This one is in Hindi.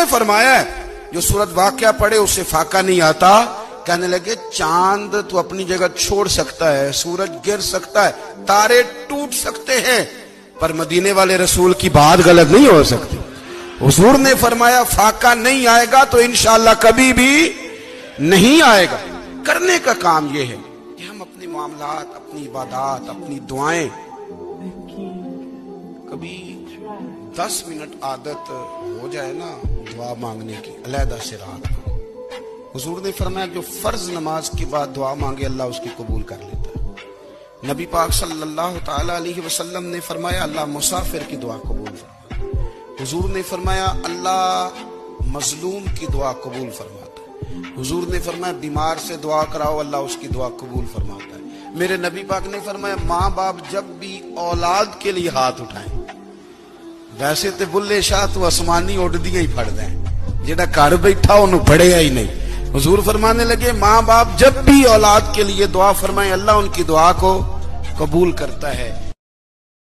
ने फरमाया है जो सूरत वाक़या पढ़े उससे फाका नहीं आता। कहने लगे चांद तो अपनी जगह छोड़ सकता है, सूरज गिर सकता है, तारे टूट सकते हैं, पर मदीने वाले रसूल की बात गलत नहीं हो सकती। हुजूर ने फरमाया फाका नहीं आएगा तो इंशाअल्लाह कभी भी नहीं आएगा। करने का काम यह है कि हम अपने मामलात, अपनी इबादत, अपनी दुआएं कभी 10 मिनट आदत हो जाए ना दुआ मांगने की अलहदा से रात को। हुजूर ने फरमाया जो फर्ज नमाज के बाद दुआ मांगे अल्लाह उसकी कबूल कर लेता है। नबी पाक सल्लल्लाहु ताला अलैहि वसल्लम ने फरमाया अल्लाह मुसाफिर की दुआ कबूल फरमाता है। हुजूर ने फरमाया अल्लाह मजलूम की दुआ कबूल फरमाता है। हुजूर ने फरमाया बीमार से दुआ कराओ अल्लाह उसकी दुआ कबूल फरमाता है। मेरे नबी पाक ने फरमाया माँ बाप जब भी औलाद के लिए हाथ उठाएं, वैसे तो बुल्ले शाह तो आसमानी उड़दियां ही फड़ दें, जेड़ा घर बैठा उन्होंने फड़िया ही नहीं। हुजूर फरमाने लगे माँ बाप जब भी औलाद के लिए दुआ फरमाएं अल्लाह उनकी दुआ को कबूल करता है।